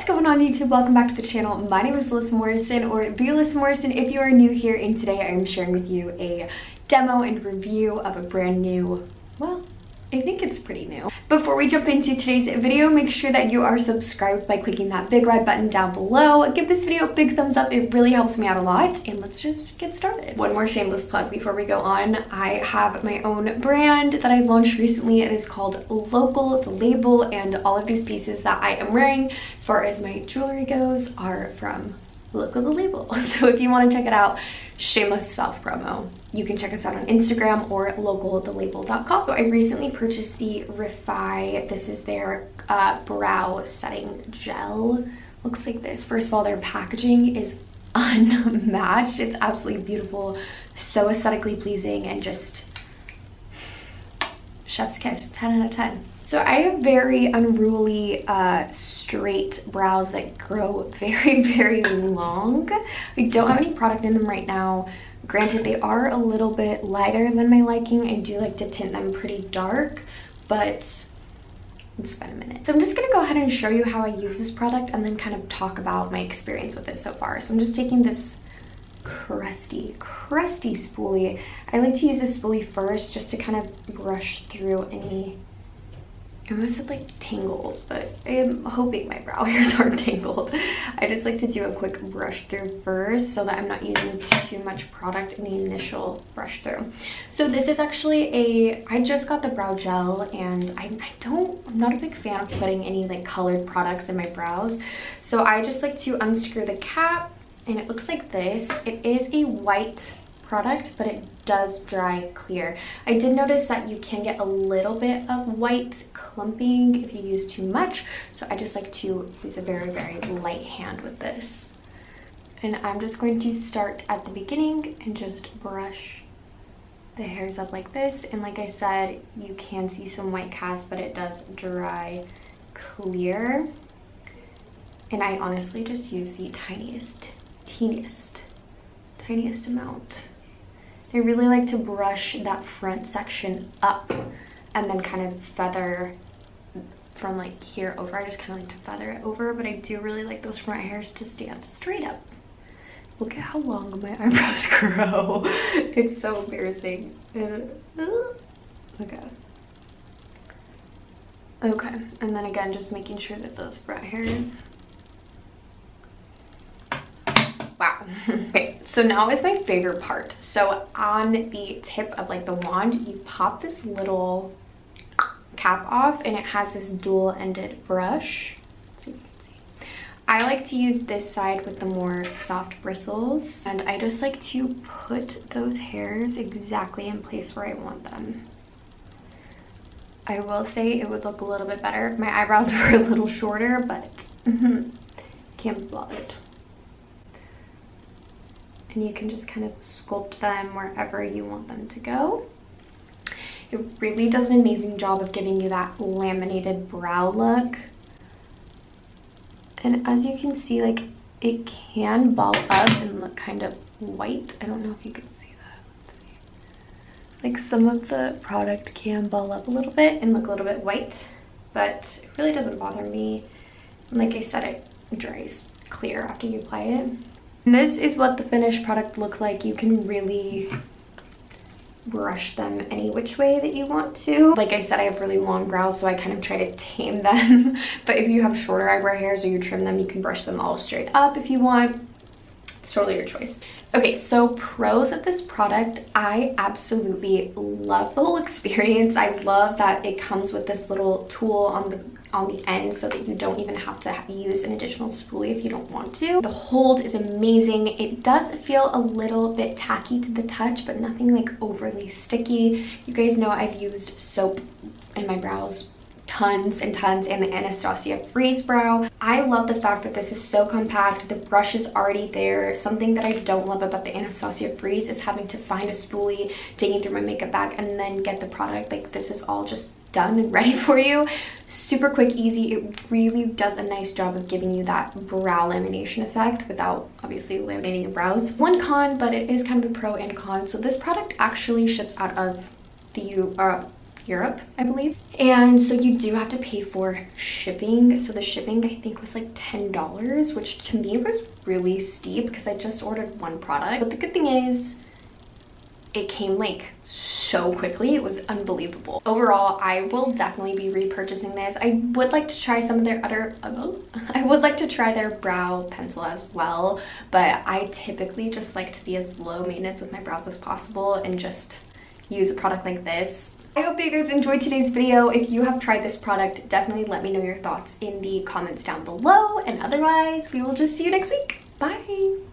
What's going on YouTube? Welcome back to the channel. My name is Alyssa Morrison, or the Alyssa Morrison if you are new here, and today I am sharing with you a demo and review of a brand new, well, I think it's pretty new. Before we jump into today's video, make sure that you are subscribed by clicking that big red button down below. Give this video a big thumbs up, it really helps me out a lot, and let's just get started. One more shameless plug before we go on. I have my own brand that I launched recently. It is called Local, the label, and all of these pieces that I am wearing, as far as my jewelry goes, are from Local, the label. So if you want to check it out, shameless self-promo. You can check us out on Instagram or localthelabel.com. So I recently purchased the Refy. This is their brow setting gel. Looks like this. First of all, their packaging is unmatched. It's absolutely beautiful, so aesthetically pleasing, and just chef's kiss, 10 out of 10. So I have very unruly straight brows that grow very, very long. I don't have any product in them right now. Granted, they are a little bit lighter than my liking. I do like to tint them pretty dark, but it's been a minute. So I'm just gonna go ahead and show you how I use this product and then kind of talk about my experience with it so far. So I'm just taking this crusty spoolie. I like to use this spoolie first just to kind of brush through any, I almost said like tangles, but I am hoping my brow hairs aren't tangled. I just like to do a quick brush through first so that I'm not using too much product in the initial brush through. So this is actually I just got the brow gel, and I'm not a big fan of putting any like colored products in my brows. So I just like to unscrew the cap, and it looks like this. It is a white product, but it does dry clear. I did notice that you can get a little bit of white clumping if you use too much, so I just like to use a very, very light hand with this. And I'm just going to start at the beginning and just brush the hairs up like this. And like I said, you can see some white cast, but it does dry clear. And I honestly just use the teeniest amount. I really like to brush that front section up and then kind of feather from like here over. I just kind of like to feather it over, but I do really like those front hairs to stand straight up. Look at how long my eyebrows grow. It's so embarrassing. Okay. Okay, and then again, just making sure that those front hairs. Wow. Okay, so now is my favorite part. So on the tip of like the wand, you pop this little cap off, and it has this dual-ended brush. So you can see. I like to use this side with the more soft bristles, and I just like to put those hairs exactly in place where I want them. I will say it would look a little bit better. My eyebrows were a little shorter, but can't be bothered. And you can just kind of sculpt them wherever you want them to go. It really does an amazing job of giving you that laminated brow look. And as you can see, like, it can ball up and look kind of white. I don't know if you can see that. Let's see. Like, some of the product can ball up a little bit and look a little bit white, but it really doesn't bother me. And like I said, it dries clear after you apply it. And this is what the finished product look like. You can really brush them any which way that you want to. Like I said, I have really long brows, so I kind of try to tame them. But if you have shorter eyebrow hairs or you trim them, you can brush them all straight up if you want. It's totally your choice. Okay, so pros of this product. I absolutely love the whole experience. I love that it comes with this little tool on the end so that you don't even have to use an additional spoolie if you don't want to. The hold is amazing. It does feel a little bit tacky to the touch, but nothing like overly sticky. You guys know I've used soap in my brows tons and tons, and the Anastasia Freeze Brow. I love the fact that this is so compact. The brush is already there. Something that I don't love about the Anastasia Freeze is having to find a spoolie, digging through my makeup bag, and then get the product. Like, this is all just done and ready for you. Super quick, easy. It really does a nice job of giving you that brow lamination effect without obviously laminating your brows. One con, but it is kind of a pro and con. So this product actually ships out of the Europe, I believe. And so you do have to pay for shipping. So the shipping I think was like $10, which to me was really steep because I just ordered one product. But the good thing is it came like so quickly. It was unbelievable. Overall, I will definitely be repurchasing this. I would like to try some of their I would like to try their brow pencil as well, but I typically just like to be as low maintenance with my brows as possible and just use a product like this. I hope that you guys enjoyed today's video. If you have tried this product, definitely let me know your thoughts in the comments down below, and otherwise we will just see you next week. Bye.